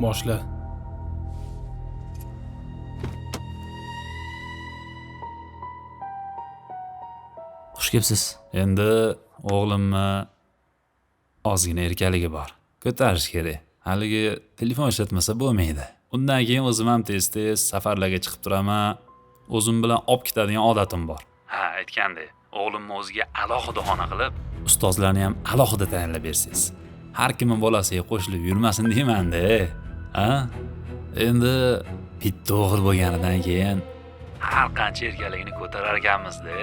boshla. Xush kelibsiz. Endi o'g'limni ozgina erkaligi bor. Ko'tarish kerak. Haligi telefon ishlatmasa bo'lmaydi. Undan keyin o'zim ham tez-tez safarlarga chiqib turaman. O'zim bilan olib ketadigan odatim bor. Ha, aytgandek, o'g'limni o'ziga alohida xona qilib, ustozlarni ham alohida tayinlab bersangiz. Har kimning bolasiga qo'shilib yurmasin deyman-da. Ha? Endi bitta o'g'il bo'lganidan keyin har qancha erkaligini ko'tarar ekanmiz-da.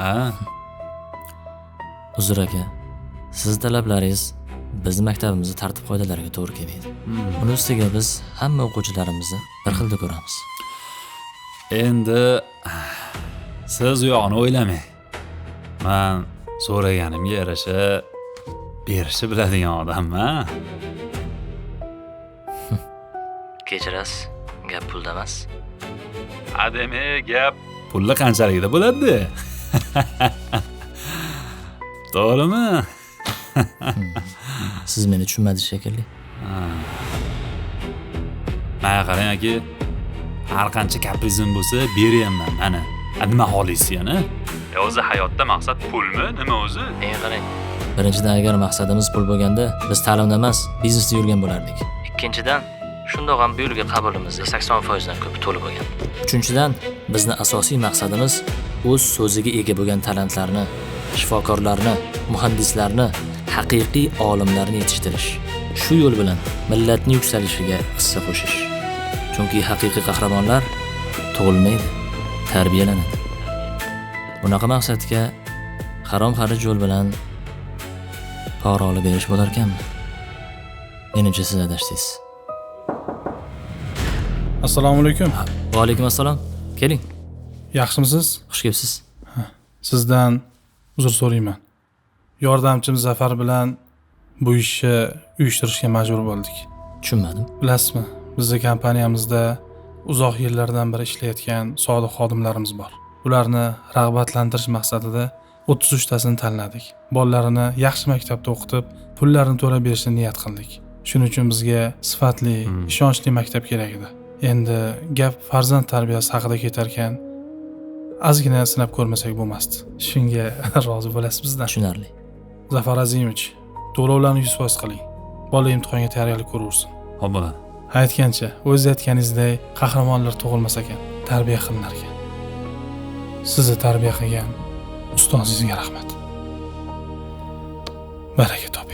Ha? Uzr aka. Siz talablaringiz biz maktabimizning tartib qoidalariga to'g'ri kelmaydi. Uni ustiga biz hamma o'quvchilarimizni bir xilda ko'ramiz. Endi siz u yoqni o'ylamang. Men so'raganimga yarasha berishni biladigan odamman. Kechirasiz. Gap pulda emas. Ademe gap pulli qanchalikda bo'ladi? To'g'rimi? Siz meni tushunmadingiz shekilli. Mana qarang aka, har qancha kaprizim bo'lsa beraman mana. Nima xohlaysiz yana? O'zi hayotda maqsad pulmi? Nima o'zi? Qarang. Birinchidan, agar maqsadimiz pul bo'lganda, biz ta'limda emas, biznesda yurgan bo'lardik. Ikkinchidan, shundoq ham bu yilgi qabulimizda 80% dan ko'pi to'lib bo'lgan. Uchinchidan, bizning asosiy maqsadimiz o'z so'ziga ega bo'lgan talantlarni, shifokorlarni, muhandislarni, haqiqiy olimlarni yetishtirish. Shu yo'l bilan millatning yuksalishiga hissa qo'shish. Chunki haqiqiy qahramonlar tug'ilmaydi, tarbiyalanadi. Bunaqa maqsadga harom-xarij yo'l bilan pora olib berish bo'lar ekanmi? Menimcha siz adashdingiz. Assalomu alaykum. Va alaykum assalom. Keling. Yaxshimisiz? Xush kelibsiz. Sizdan uzr so'rayman. Yordamchim Zafar bilan bu ishni uyushtirishga majbur bo'ldik. Tushunmadim. Bilasizmi, bizning kompaniyamizda uzoq yillardan beri ishlayotgan sodiq xodimlarimiz bor. Ularni rag'batlantirish maqsadida 33 tasini tanladik. Bolalarini yaxshi maktabda o'qitib, pullarini to'lab berishni niyat qildik. Shuning uchun bizga sifatli, ishonchli maktab kerak edi. Endi gap farzand tarbiyasi haqida ketar ekan, ozgina sinab ko'rmasak bo'lmasdi. Shunga rozi bo'lasiz bizdan? Tushunarli. Zafar Azimovich, to'lovlarni 100% qiling. Bola imtihonga tayyorgarlik ko'rursin. Xo'p bo'ladi. Aytgancha, o'z aytganingizdek qahramonlar tug'ilmas ekan, tarbiya qilinar ekan. Sizni tarbiya qilgan ustozingizga rahmat. Baraka toping.